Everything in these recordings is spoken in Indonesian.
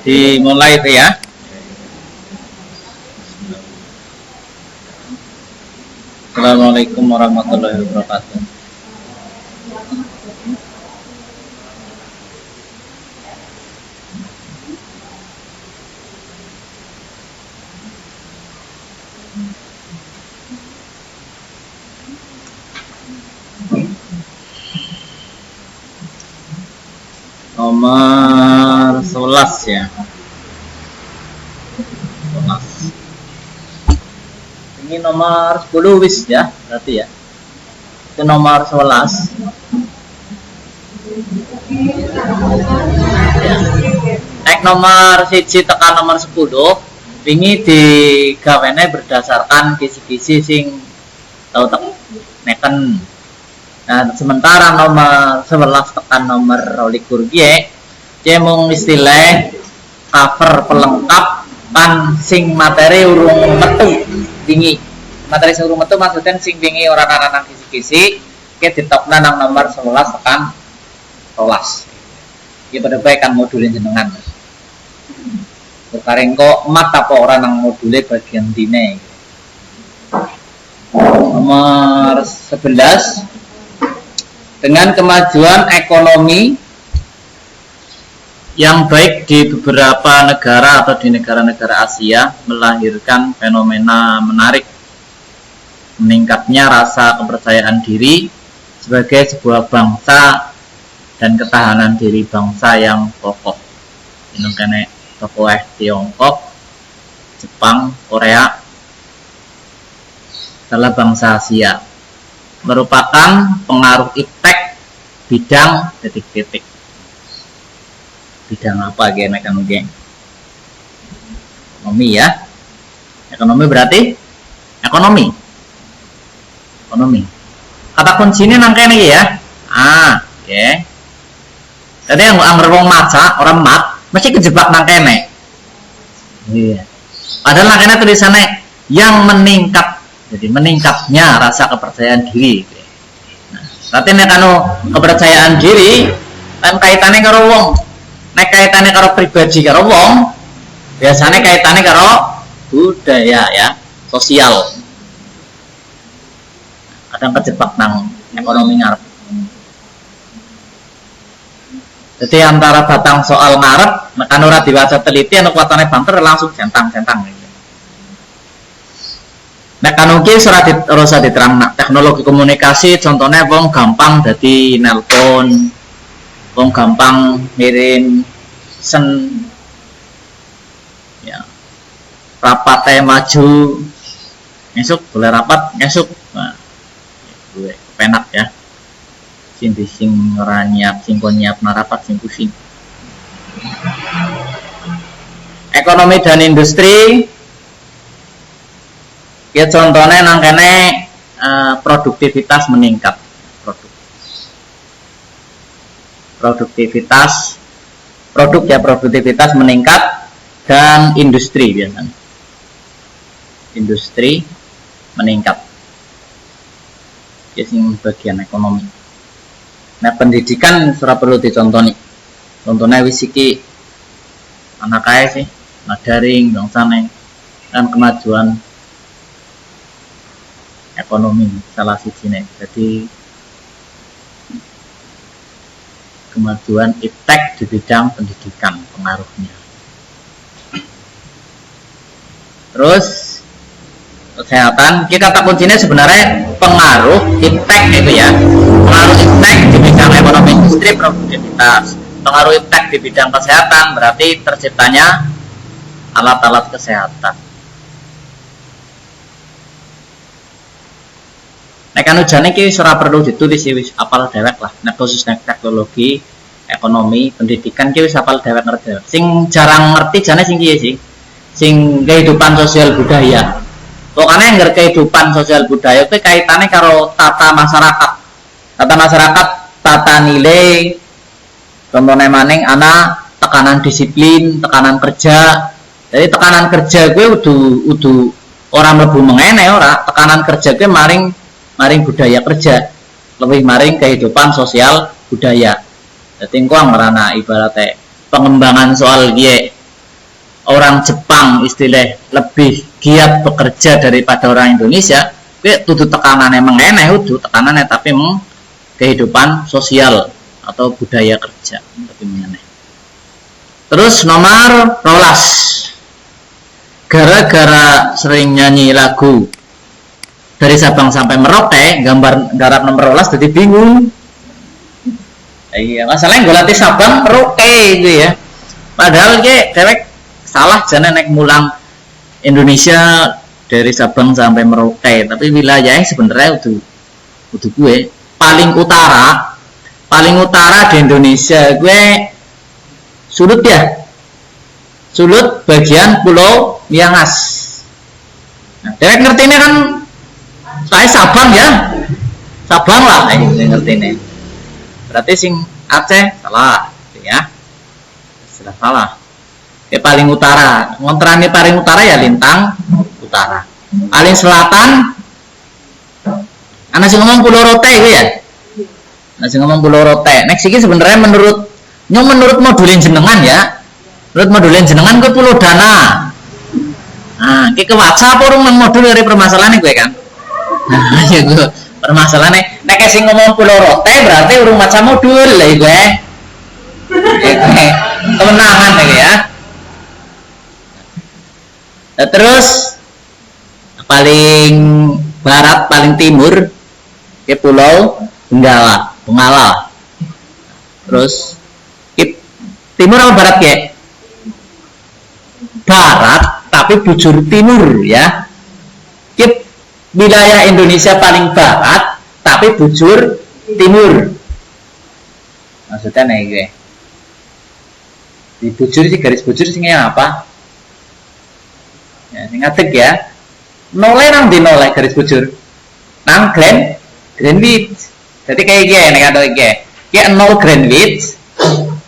Dimulai itu ya. Assalamualaikum warahmatullahi wabarakatuh. Nomor 11 ya. 11. Ini nomor 10 wis ya, berarti ya. Itu nomor 11. Ya. Nek nomor 1 tekan nomor 10, ini digawene berdasarkan kisi-kisi sing tau tek neken. Nah, sementara nomor 11 tekan nomor 12 dia mung istilah cover pelengkap pan sing materi urung metu tinggi. Materi sing urung metu maksudnya sing tinggi ora nang kisi-kisi ke ditokna nang nomor 11 tekan 12. Iki pada bae kan module jenengan. Sekarang kok mat apa ora nang module bagian dine. Nomor 11 dengan kemajuan ekonomi yang baik di beberapa negara atau di negara-negara Asia melahirkan fenomena menarik, meningkatnya rasa kepercayaan diri sebagai sebuah bangsa dan ketahanan diri bangsa yang kokoh. Ini kene tokoh Tiongkok, Jepang, Korea adalah bangsa Asia. Merupakan pengaruh iptek bidang titik-titik. Bidang apa geng? Ekonomi ya. Ekonomi berarti ekonomi. Kata kuncinya nang kene ya. Oke. Tadi yang anggar wong maca, orang mat, mesti kejebak nang kene. Iya. Padahal nang kene tulisannya yang meningkat. Jadi meningkatnya rasa kepercayaan diri. Nah, berarti nek anu kepercayaan diri kan kaitannya karo wong. Nek kaitannya karo pribadi karo wong, biasanya kaitannya karo budaya ya, sosial. Kadang kejebak nang ekonomi ngarep. Jadi antara batang soal ngarep, nek anu ora diwaca teliti anu kuatane banter langsung centang-centang. Nek anu ki ora usah diterang teknologi komunikasi contohnya wong gampang dadi nelpon, wong gampang ngirim sen ya. Rapate maju ngesuk boleh rapat ngesuk. Nah, gue penak ya. Sing ora nyiap, sing kon nyiap rapat sing pusing. Ekonomi dan industri ya contohnya nang kene produktivitas meningkat. Produktivitas meningkat dan industri biasanya. Industri meningkat. Ya sing bagian ekonomi. Nah, pendidikan sudah perlu dicontoni. Contohnya wis iki anak kaya sih, daring bangsane kan kemajuan ekonomi salah sijine. Jadi kemajuan iptek di bidang pendidikan pengaruhnya. Terus kesehatan, kita kata kuncinya sebenarnya pengaruh iptek itu ya. Pengaruh iptek di bidang ekonomi industri produktivitas. Pengaruh iptek di bidang kesehatan berarti terciptanya alat-alat kesehatan. Nek anu jane iki ora perlu ditulis wis apal dewek lah. Nek khusus nek teknologi, ekonomi, pendidikan ki wis apal dewek ngerti. Sing jarang ngerti jane sing kiye sih? Sing kehidupan sosial budaya. Pokoknya yang kehidupan sosial budaya itu kaitannya karo tata masyarakat. Tata masyarakat, tata nilai, contohnya maning ana tekanan disiplin, tekanan kerja. Jadi tekanan kerja gue udu orang mlebu mengene ora, tekanan kerja gue maring budaya kerja, lebih maring kehidupan sosial budaya. Jadi engko ngerana ibaratnya pengembangan soal orang Jepang istilah lebih giat bekerja daripada orang Indonesia, tutu tekanan emang enak itu tekanannya, tapi memang kehidupan sosial atau budaya kerja lebih mengenai. Terus nomor 12, gara-gara sering nyanyi lagu dari Sabang sampai Merauke, gambar garap nomor 12 jadi bingung. Iya, masalahnya gue latih Sabang Merauke gitu ya. Padahal dewek salah jangan naik mulang Indonesia dari Sabang sampai Merauke, tapi wilayahnya sebenarnya udah gue paling utara di Indonesia gue Sulut ya, Sulut bagian Pulau Miangas. Nah, dewek ngerti ini kan kayak Sabang ya, Sabang lah, ngerti ini. Berarti sing Aceh salah, ya, sudah salah. Paling utara, ngontrane paling utara ya Lintang Utara. Paling selatan, anak sing ngomong Pulau Rote itu ya. Anak sing ngomong Pulau Rote. Next iki sebenarnya menurut modulin jenengan ya. Menurut modulin jenengan ke Pulau Dana. Nah, ke WhatsApp orang modul dari permasalahan gue kan. Nah, ya gue permasalahannya. Nek sing ngomong Pulau Rote berarti urung macam modul lah gue. Kemenangan ya. Nah, terus paling barat paling timur ke Pulau Benggala. Terus timur apa barat ya? Barat tapi bujur timur ya. Wilayah Indonesia paling barat tapi bujur timur. Maksudnya nih gue. Di bujur sih garis bujur sih apa? Ya, ngadeg ya. Noleh nang di noleh garis bujur. Nang Greenwich. Jadi kayak gini nih kata gue. Kayak 0 Greenwich.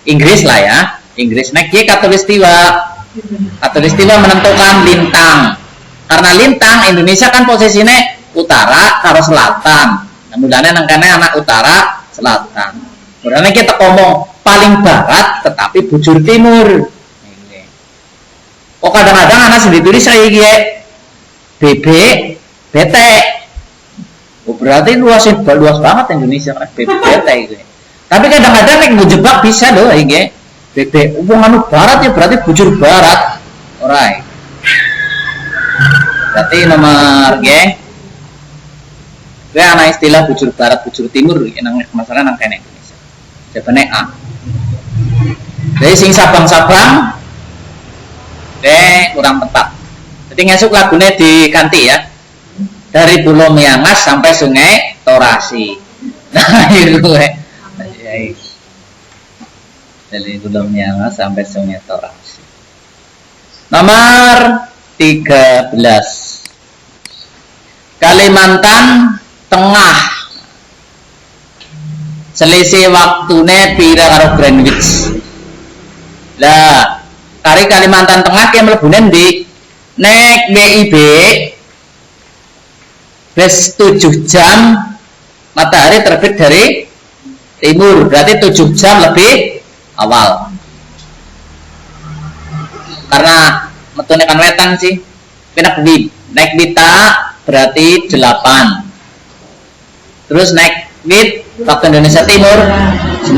Inggris lah ya. Inggris nek Katulistiwa. Katulistiwa menentukan lintang. Karena lintang Indonesia kan posisinya utara karo selatan. Kemudian nangkane anak utara selatan. Kemudian kita ngomong paling barat tetapi bujur timur. Oh kadang-kadang anak sendiri tulis saya BT. Oh berarti luas banget Indonesia kan BT gitu. Tapi kadang-kadang nek ngejebak bisa loh iki. BT anu barat ya berarti bujur barat. Alright. Berarti nomor G. Gue ana istilah bujur barat, bujur timur nang masalah nang kene Indonesia. Jawabane A. Jadi sing Sabang-Sabang kurang tepat. Jadi ngesuk lagunya diganti ya. Dari Pulau Miangas sampai Sungai Torasi. Nah, itu dari Pulau Miangas sampai Sungai Torasi. Nomor 13. Kalimantan Tengah. Selisih waktunya pira karo Greenwich. Lah, kari Kalimantan Tengah yang melebunen di nek BIP plus 7 jam matahari terbit dari timur, berarti 7 jam lebih awal. Karena metune kan wetan sih. Naik Wita berarti 8. Terus naik Wit waktu Indonesia Timur 9.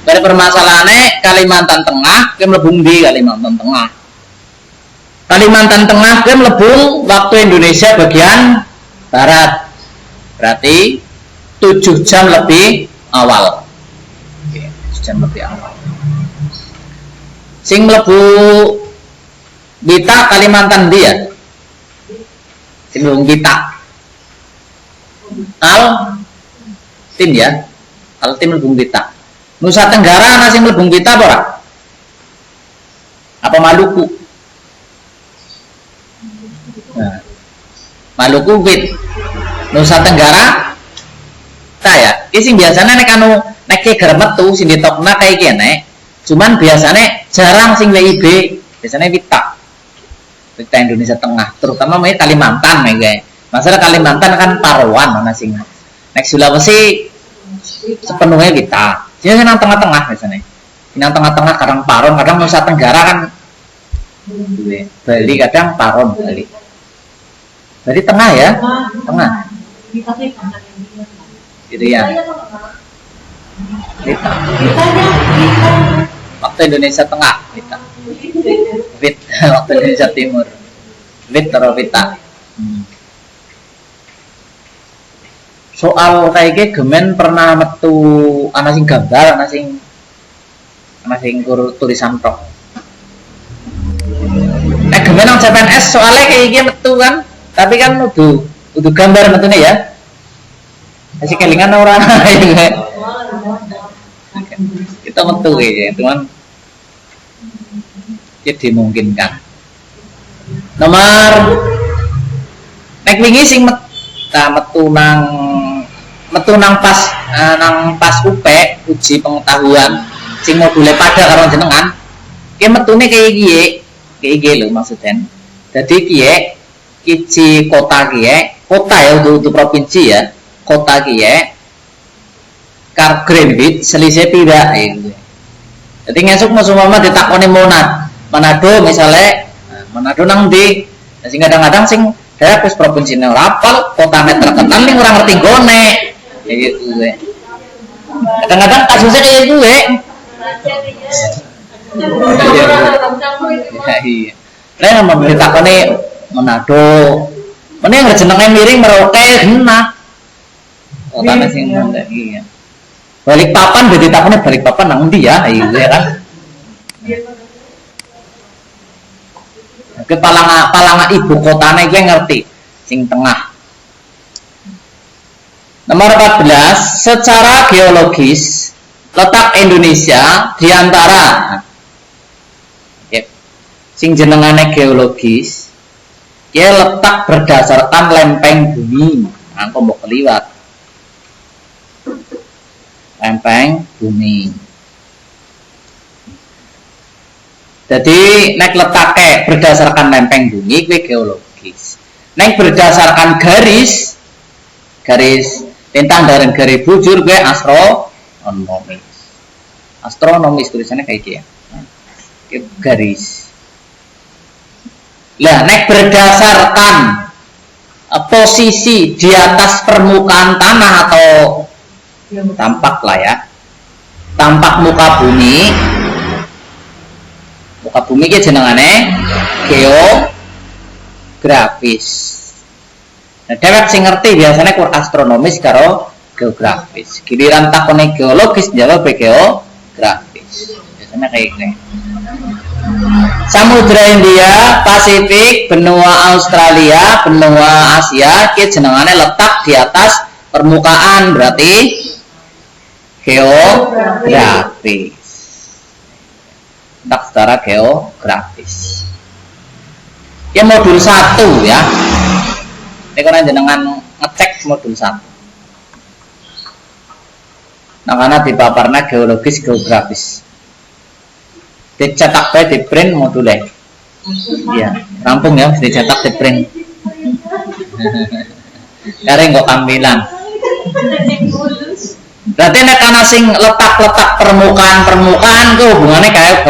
Dari permasalahannya Kalimantan Tengah ke melebung di Kalimantan Tengah. Kalimantan Tengah ke melebung waktu Indonesia bagian barat. Berarti 7 jam lebih awal. Oke, 7 jam lebih awal. Sing mlebu Wita Kalimantan dia. Sing mlebu Wita. Tim ya. Tim mlebu Wita. Nusa Tenggara ana sing mlebu Wita apa ora? Apa Maluku? Nah, Maluku Wit. Nusa Tenggara ta ya. Iki sing biasane nek anu nek gremet tuh sing ditokna kayak kene. Cuman biasanya jarang sing WIB, biasanya Wita Indonesia Tengah, terutama Kalimantan guys. Masalah Kalimantan kan Parawan mana sing. Nek Sulawesi sepenuhnya Wita. Jadi nang tengah-tengah biasanya. Yang tengah-tengah kadang Paron, kadang Nusa Tenggara kan. Bali kadang Paron Bali. Berarti tengah ya? Tengah. Gitu ya. Kita. Waktu Indonesia Tengah kita. Wit waktu Indonesia Timur. Wit atau Wita. Soal kayak gemen pernah metu ana sing gambar, ana sing tulisan tok. Gemen nang CPNS soalnya kayak gini metu kan, tapi kan udah gambar metune ya. Masih kelingan orang kita metu kayaknya, cuman ya dimungkinkan. Nomor nek wingi sing metu nang pas UP uji pengetahuan sing module pada karo jenengan ki metune kayak gini lho maksudnya. Jadi kiji kota ya untuk provinsi ya, kota kar Greenwich selisih pira gitu. Jadi ngesuk mama ditakoni Manado misalnya, Manado nang ndi. Sing kadang-kadang sing daerah wis provinsine ora apal, kotane terkenal ning ora ngerti gone. Ya gitu gue. Kadang-kadang kasusnya kayak gue. Iya. Lah mau ditakoni Manado. Mene yang jenenge miring Merauke genah. Kotane sing ndek iki. Balikpapan dadi takone Balikpapan nang ndi ya? Iya kan. Ke palanga ibu kotane gue ngerti sing tengah. Nomor 14, secara geologis letak Indonesia di antara sing jenengane geologis ya letak berdasarkan lempeng bumi. Aku mau keliwat lempeng bumi. Jadi nek letake berdasarkan lempeng bumi kuwi geologis. Nek berdasarkan garis lintang dan garis bujur kuwi astronomis. Astronomis tulisannya kayak gitu ya. Garis. Lah nek berdasarkan posisi di atas permukaan tanah atau tampak lah ya. Tampak muka bumi ki jenengane geografis. Nah, dhewek sing ngerti biasanya kur astronomis karo geografis. Giliran takone geologis jawab geografis. Biasanya kayak gini. Samudra India, Pasifik, benua Australia, benua Asia ki jenengane letak di atas permukaan, berarti geografis. Tak secara geografis. Ya modul 1 ya. Ini kan jenengan ngecek modul 1. Nah karena di paparnya geologis geografis. Dicetak di print modulnya. Iya, rampung ya, dicetak di print. Karena kok ambilan. Berarti nek ana sing letak-letak permukaan ke hubungannya kayak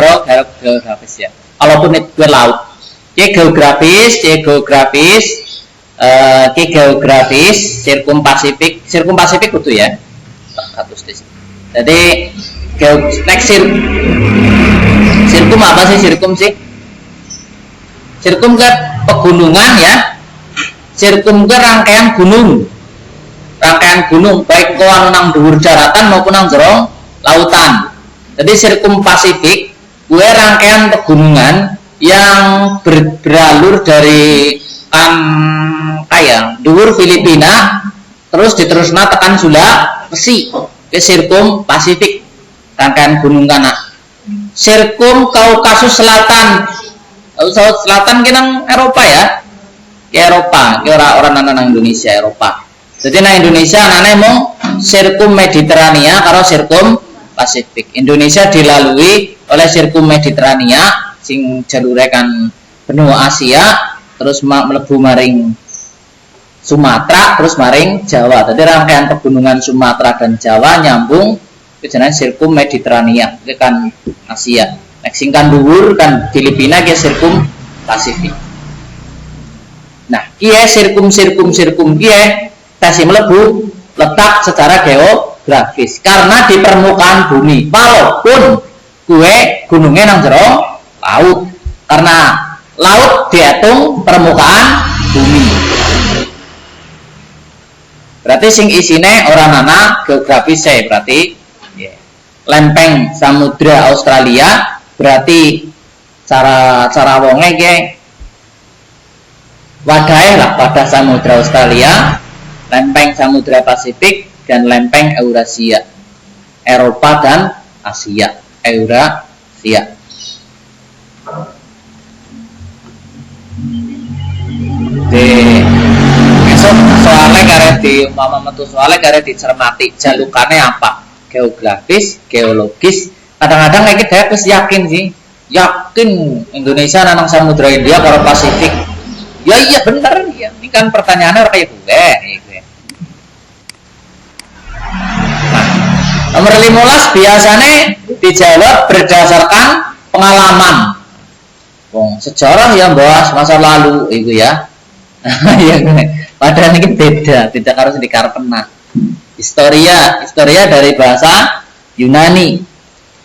geografis ya. Walaupun itu laut. Geografis, sirkum Pasifik itu ya. Jadi nek sirkum apa sih sirkum sih? Sirkum ke pegunungan ya. Sirkum ke rangkaian gunung. Baik kau nang dhuwur daratan maupun nang jero lautan. Jadi sirkum Pasifik gue rangkaian pegunungan yang beralur dari dhuwur Filipina terus diterusna tekan Sulawesi ke sirkum Pasifik rangkaian gunung kana. Sirkum Kaukasus Selatan. Kaukasus Selatan ki nang Eropa ya. Eropa, ki ora nang Indonesia, Eropa. Jadi nah Indonesia anane mung sirkum Mediterania karo sirkum Pasifik. Indonesia dilalui oleh sirkum Mediterania sing jalure kan benua Asia terus mlebu maring Sumatera terus maring Jawa. Jadi rangkaian pegunungan Sumatera dan Jawa nyambung Itu jenenge sirkum Mediterania, itu kan Asia. Nek sing kan dhuwur kan Filipina ki sirkum Pasifik. Nah, kiye sirkum kiye tasih mlebu letak secara geografis karena di permukaan bumi. Walaupun kue gunungnya nang jero laut, karena laut diatung permukaan bumi. Berarti sing isine ora ana geografis saya berarti lempeng samudra Australia berarti cara wonge ke wadahe lah pada samudra Australia, lempeng samudra Pasifik dan lempeng Eurasia, Eropa dan Asia, Eurasia. Besok soalnya karena di umpama metu soalnya karena dicermati jalukannya apa, geografis, geologis. Kadang-kadang kayak kita harus yakin sih, yakin Indonesia nanang samudra India kalau Pasifik. Ya iya bener ya, ini kan pertanyaannya kayak gue. Nah, nomor 15 biasanya dijawab berdasarkan pengalaman. Sejarah yang bahas masa lalu itu ya. Ya, padahal ini beda, tidak harus dikarpena. Historia dari bahasa Yunani.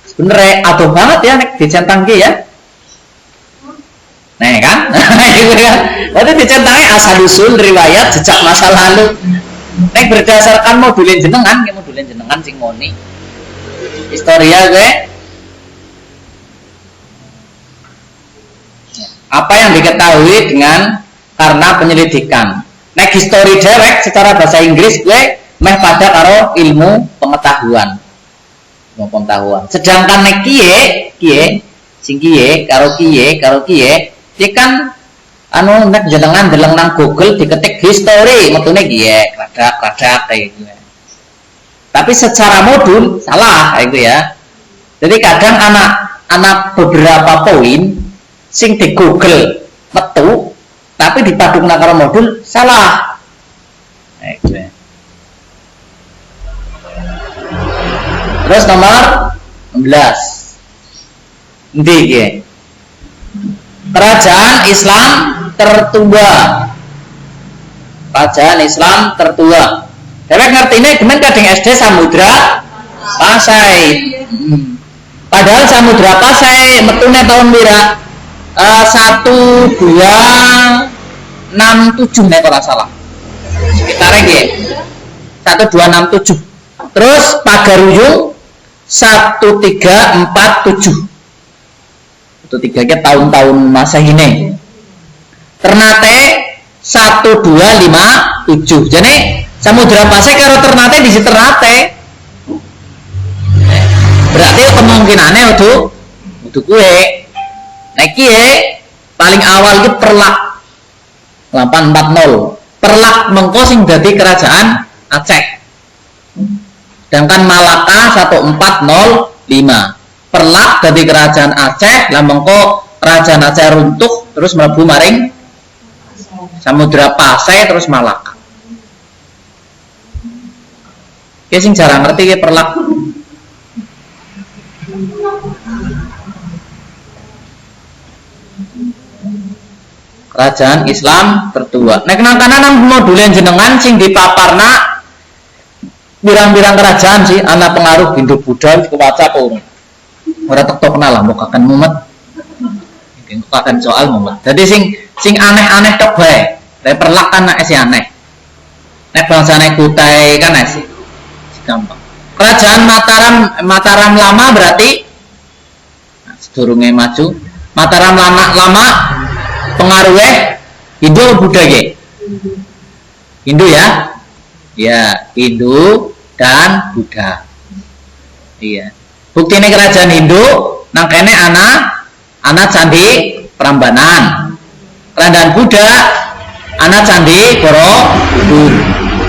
Sebenarnya aduh banget ya nek dicentangke ya. Nah kan? Itu kan. Berarti dicentangke asal usul riwayat jejak masa lalu. Nek berdasarkan modulin jenengan sing ngoni. Historia gue. Apa yang diketahui dengan karena penyelidikan. Nek history dewek secara bahasa Inggris gue meh pada karo ilmu pengetahuan. Sedangkan nek kiye sing kiye karo kiye dia kan anu nek jenengan deleng nang Google diketik history metune kiye kladak kayak gitu. Tapi secara modul salah kayak gitu ya. Jadi kadang anak beberapa poin sing di Google metu tapi dipadukna karo modul salah. Kayak gitu. Terus nomor 16. Endi iki? Kerajaan Islam tertua. Kerajaan Islam tertua. Dewek ngertine gemen kadang SD Samudra Pasai. Padahal Samudra Pasai metune tahun pira? 1267 nek ora salah. Sekitare nggih. 1267. Terus Pagaruyung 1347. 13 tahun-tahun masa ini. Ternate 1257. Jadi Samudra Pasai karo Ternate di Ternate. Berarti kemungkinannya udah kue. Nek kiye paling awal itu Perlak 840. Perlak mengko sing dadi kerajaan Aceh. Sedangkan Malaka 1405. Perlak dadi kerajaan Aceh, lah mengko kerajaan Aceh runtuh terus mlebu maring Samudra Pasai terus Malaka. Ya sing jarang ngerti ya Perlak. Kerajaan Islam tertua. Nek nang kanan modulen jenengan sing dipaparna birang-birang kerajaan sih ana pengaruh Hindu Buddha kewaca apa ora tektok lah mukakan mumet. Mukakan soal mumet. Jadi sing aneh-aneh tok bae. Perlak kan nek aneh. Nek bangsane Kutai kan sih gampang. Kerajaan Mataram lama berarti sedurunge maju. Mataram lama pengaruhnya Hindu atau Buddha ya? Hindu ya? Ya, Hindu dan Buddha. Iya. Bukti ini kerajaan Hindu nangkene ana candi Prambanan. Kerajaan Buddha ana candi Borobudur.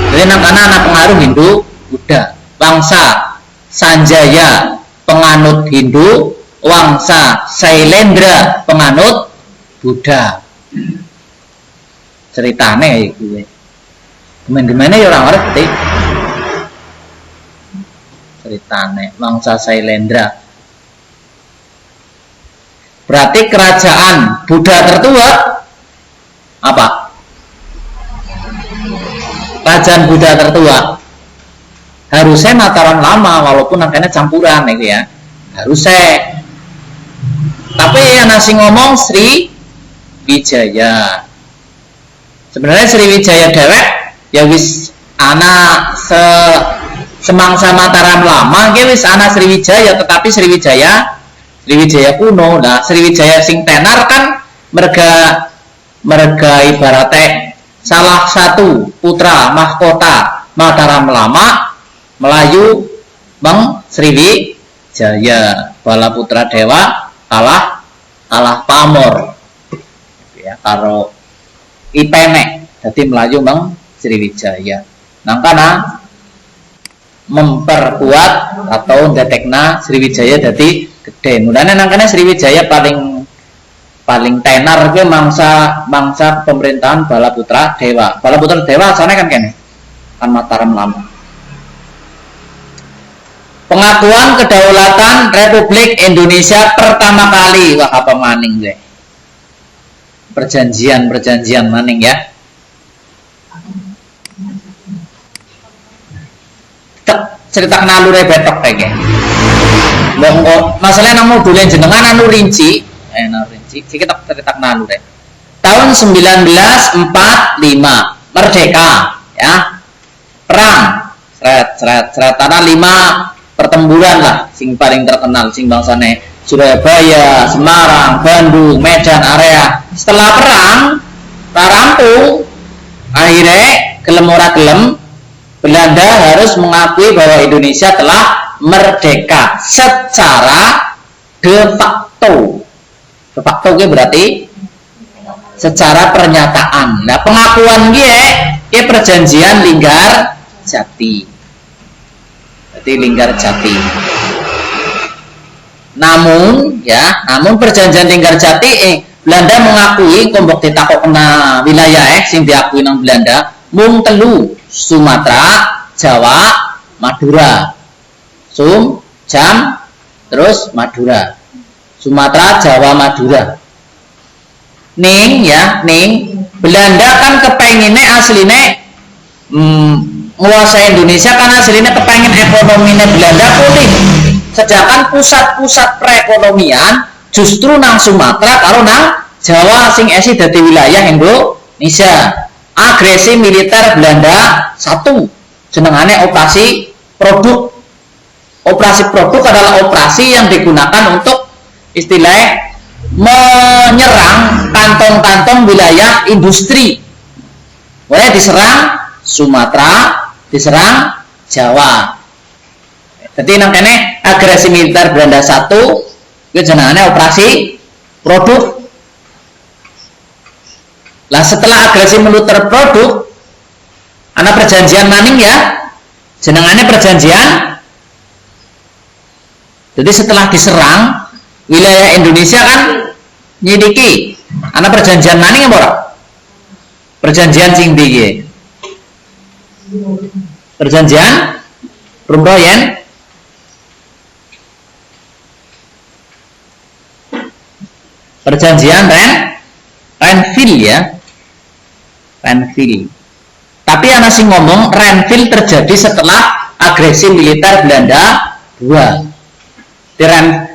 Jadi nangkana ana pengaruh Hindu Buddha. Wangsa Sanjaya penganut Hindu, Wangsa Sailendra penganut Buddha. Ceritane iku. Gimana ya orang ngerti. Britane, mangsa Sailendra. Berarti kerajaan Buddha tertua apa? Kerajaan Buddha tertua harusnya Mataram Lama, walaupun angkanya campuran gitu ya, harusnya. Tapi yang nasi ngomong Sriwijaya. Sebenarnya Sriwijaya dewek ya wis ana semangsa Mataram Lama ge wis ana Sriwijaya, tetapi Sriwijaya kuno. Nah, Sriwijaya sing tenar kan merga ibaratnya salah satu putra mahkota Mataram Lama Melayu Bang Sriwijaya, bala putra dewa kalah pamor ya karo Ipene, jadi Melayu Bang Sriwijaya. Nangkana memperkuat atau detekna Sriwijaya jadi gede. Mudahnya nangkana Sriwijaya paling tenar ke mangsa pemerintahan bala putra dewa. Bala putra dewa asalnya kan kene kan Mataram Lama. Pengakuan kedaulatan Republik Indonesia pertama kali, wah apa maning deh, perjanjian maning ya. Cerita nalure betok kayak masalahnya nang modulnya jenengan anu rinci kita cerita nalure tahun 1945 merdeka ya, perang seret tanah 5 pertempuran lah sing paling terkenal sing bangsane Surabaya, Semarang, Bandung, Medan area. Setelah perang rampung akhirnya gelem ora gelem Belanda harus mengakui bahwa Indonesia telah merdeka secara de facto. De facto itu berarti secara pernyataan. Nah, pengakuan dia perjanjian Linggar Jati. Berarti Linggar Jati. Namun perjanjian Linggar Jati Belanda mengakui kombok ditakok kena wilayah sing diakui nang Belanda mung telu Sumatera, Jawa, Madura. Terus Madura. Sumatera, Jawa, Madura. Ning Belanda kan kepenginnya aslinya menguasai Indonesia kan aslinya kepengin ekonominya Belanda pulih. Sedangkan pusat-pusat perekonomian justru nang Sumatera karo nang Jawa sing esi dadi wilayah Indonesia. Agresi militer Belanda satu jenengane operasi produk. Operasi produk adalah operasi yang digunakan untuk istilah menyerang kantong-kantong wilayah industri. Boleh diserang Sumatera, diserang Jawa. Jadi nangkene agresi militer Belanda satu itu jenengane operasi produk. Lah setelah agresi militer produk ana perjanjian maning ya jenengane perjanjian. Jadi setelah diserang wilayah Indonesia kan nyidiki ana perjanjian maning apa ora? Perjanjian sing piye? Perjanjian Rumroyen perjanjian Renville ya. Renville. Tapi ana sing ngomong Renville terjadi setelah agresi militer Belanda 2. Di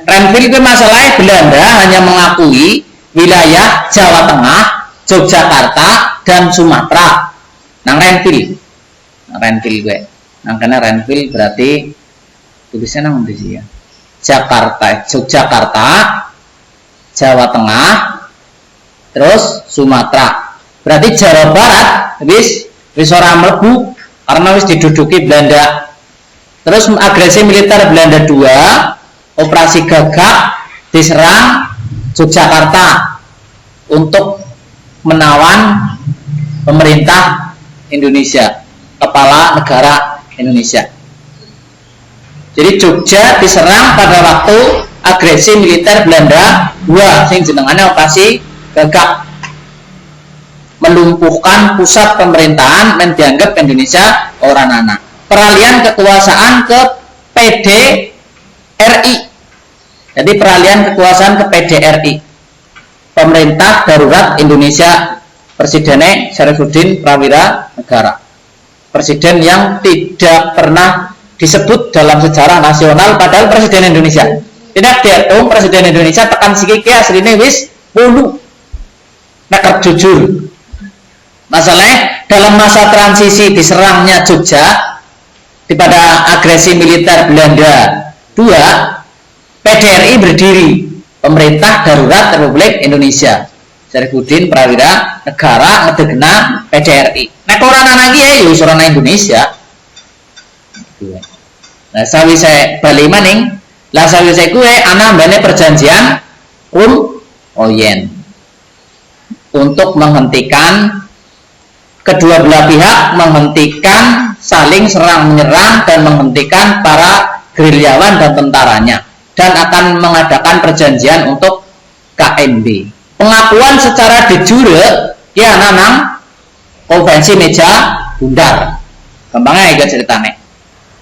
Renville itu masalahnya Belanda hanya mengakui wilayah Jawa Tengah, Yogyakarta, dan Sumatera. Nang Renville gue. Nang kena Renville berarti tulisnya nang ndi sih ya? Yogyakarta, Jawa Tengah, terus Sumatera. Berarti Jawa Barat wis ora mlebu karena wis diduduki Belanda. Terus agresi militer Belanda 2, operasi gagak diserang Yogyakarta untuk menawan pemerintah Indonesia, kepala negara Indonesia. Jadi Jogja diserang pada waktu agresi militer Belanda 2 sing jenengane operasi gagak, melumpuhkan pusat pemerintahan dan dianggap Indonesia orang anak. Peralihan kekuasaan ke PDRI. Jadi peralihan kekuasaan ke PDRI. Pemerintah Darurat Indonesia, Presidennya Syarifuddin Prawira Negara. Presiden yang tidak pernah disebut dalam sejarah nasional padahal Presiden Indonesia. Tidak dihitung Presiden Indonesia tekan sikike asline wis 10. Nek jujur. Masalahnya dalam masa transisi diserangnya Jogja pada agresi militer Belanda 2, PDRI berdiri, Pemerintah Darurat Republik Indonesia. Syarifuddin Prawira Negara ngedegna PDRI. Nek ora ana iki ya wis ora Indonesia. Nah, sawise bali maning, lah sawise kuwe ana mbane perjanjian Oyen untuk menghentikan kedua belah pihak, menghentikan saling serang menyerang dan menghentikan para gerilyawan dan tentaranya, dan akan mengadakan perjanjian untuk KMB. Pengakuan secara de jure ya nanang konvensi meja bundar. Gampangnya iki ceritane.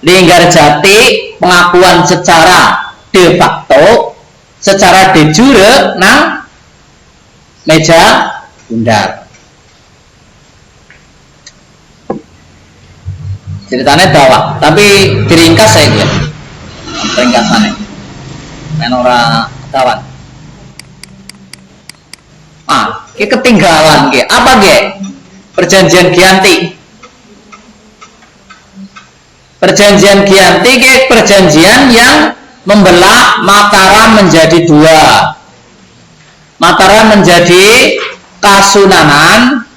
Linggarjati pengakuan secara de facto, secara de jure nang meja bundar. Ceritanya dakwah, tapi diringkas saya gitu. Ringkasannya. Menora kawan. Ki ketinggalan ki. Apa ki? Perjanjian Giyanti. Perjanjian Giyanti ki perjanjian yang membelah Mataram menjadi 2. Mataram menjadi Kasunanan,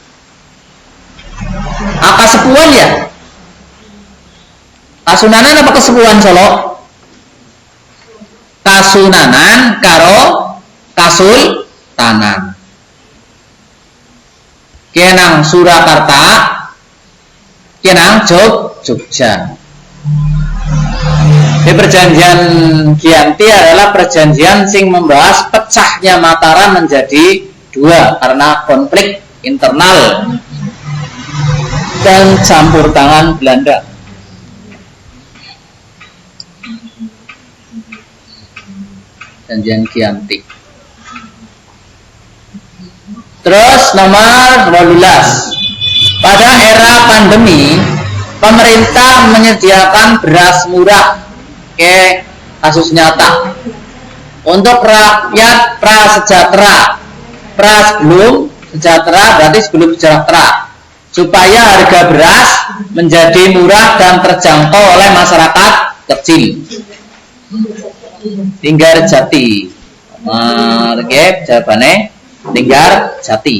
Kasepuan ya? Kasunanan apa Kesepuan Solo? Kasunanan karo Kasultanan. Kenang Surakarta, kenang Jogja. Di perjanjian Giyanti adalah perjanjian sing membahas pecahnya Mataram menjadi 2 karena konflik internal dan campur tangan Belanda. Perjanjian Giyanti. Terus nomor 12. Pada era pandemi, pemerintah menyediakan beras murah ke kasus nyata untuk rakyat prasejahtera. Pra sebelum sejahtera berarti sebelum sejahtera, supaya harga beras menjadi murah dan terjangkau oleh masyarakat kecil. Linggarjati. Jawabannya Linggarjati.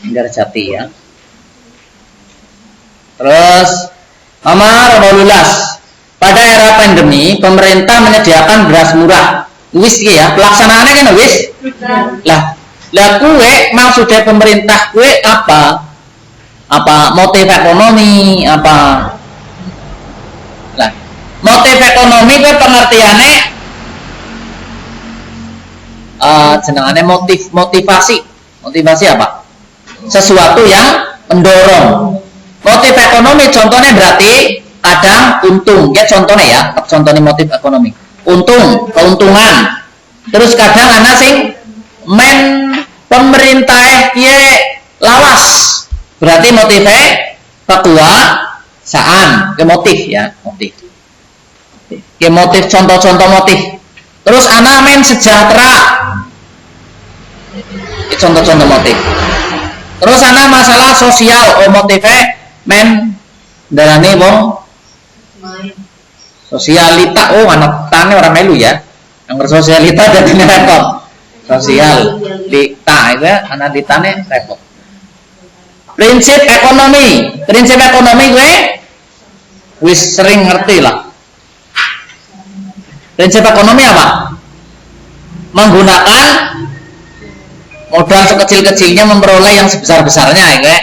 Linggarjati ya. Terus nomor 12. Pada era pandemi, pemerintah menyediakan beras murah. Wis ya, pelaksanaannya kan wis. Lah kue maksudnya pemerintah kue apa? Apa motif ekonomi apa? Lah, motif ekonomi kue pengertiannya jenengannya motivasi. Motivasi apa? Sesuatu yang mendorong. Motif ekonomi contohnya berarti kadang untung, ya contohnya ya, contohnya motif ekonomi. Untung, keuntungan. Terus kadang ana sing men pemerintah kiye lawas. Berarti motifnya kekuasaan, ke motif ya, motif. Ke motif contoh-contoh motif. Terus ana men sejahtera. Contoh-contoh motif. Terus ana masalah sosial, motifnya men darane wong sosialita. Anak tane orang melu ya. Yang sosialita jadi repot. Sosialita itu anak ditane repot. Prinsip ekonomi gue wis sering ngerti lah. Prinsip ekonomi apa? Menggunakan modal sekecil-kecilnya memperoleh yang sebesar-besarnya ya gue.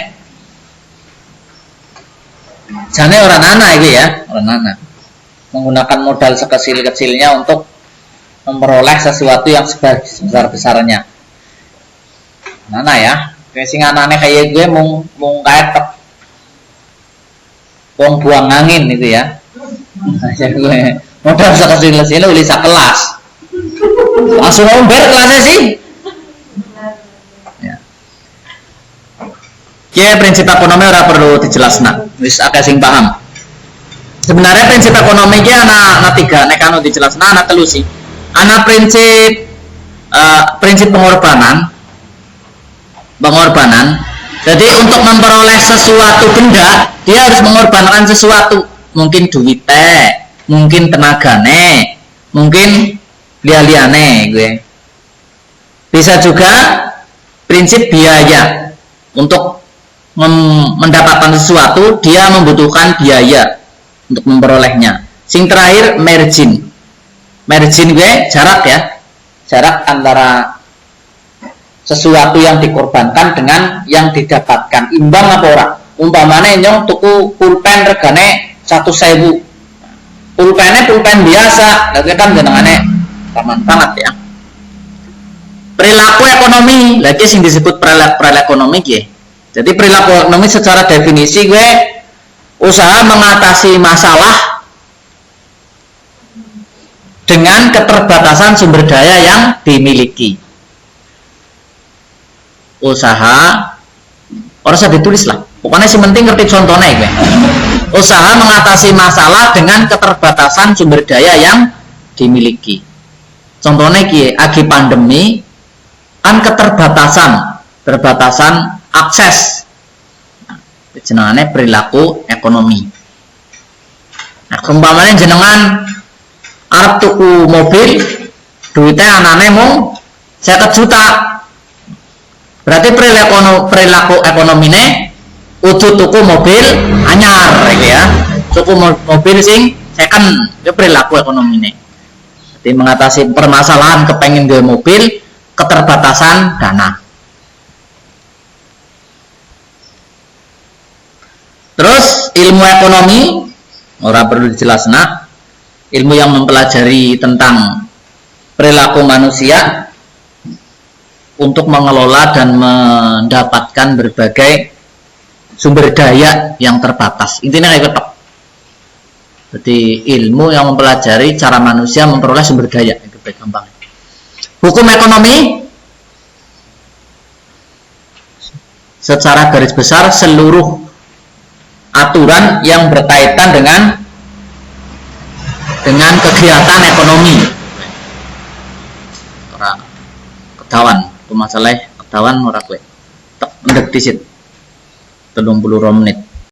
Jane orang nana itu ya, orang nana. Menggunakan modal sekecil-kecilnya untuk memperoleh sesuatu yang sebesar-besarnya. Nana ya. Kayak sing anane kayak gue mung ketek. Wong buang angin itu ya. Saya gue modal sekelas ini uli kelas. Langsung ngomber kelasnya sih. Ya. Ya prinsip ekonomi ora perlu dijelasna. Wis akeh sing paham. Sebenarnya prinsip ekonomi iki ana tiga, nek anu dijelasna ana telu sih. Ana prinsip pengorbanan. Jadi untuk memperoleh sesuatu benda, dia harus mengorbankan sesuatu. Mungkin duitnya, mungkin tenagane, mungkin liane gue. Bisa juga prinsip biaya. Untuk mendapatkan sesuatu, dia membutuhkan biaya untuk memperolehnya. Sing terakhir margin. Margin gue jarak ya. Jarak antara sesuatu yang dikorbankan dengan yang didapatkan, imbang apa ora. Umpamane nyong tuku pulpen regane 1.000. Pulpen biasa, lagi kan jenengane taman banget ya. Perilaku ekonomi, lagi sing disebut perilaku ekonomi ya. Jadi perilaku ekonomi secara definisi gue usaha mengatasi masalah dengan keterbatasan sumber daya yang dimiliki. Usaha orang usah ditulis lah, pokoknya sih penting ngerti contohnya ya. Usaha mengatasi masalah dengan keterbatasan sumber daya yang dimiliki. Contohnya ki agi pandemi kan keterbatasan akses. Jenengannya perilaku ekonomi. Nah, umpamanya jenengan arep tuku mobil, duitnya anane mung 50 juta. Berarti perilaku ekonomi ini udah tuku mobil anyar ya. Tuku mobil sing second, itu perilaku ekonomi ini. Jadi mengatasi permasalahan kepengen gawe mobil, keterbatasan dana. Terus ilmu ekonomi ora perlu dijelasna. Ilmu yang mempelajari tentang perilaku manusia untuk mengelola dan mendapatkan berbagai sumber daya yang terbatas. Intinya kayak ketok. Jadi ilmu yang mempelajari cara manusia memperoleh sumber daya. Itu gampang. Hukum ekonomi secara garis besar seluruh aturan yang berkaitan dengan kegiatan ekonomi. Ora ketahuan. Masalah ketahuan ora kowe. Tek ndek disit. 32 menit.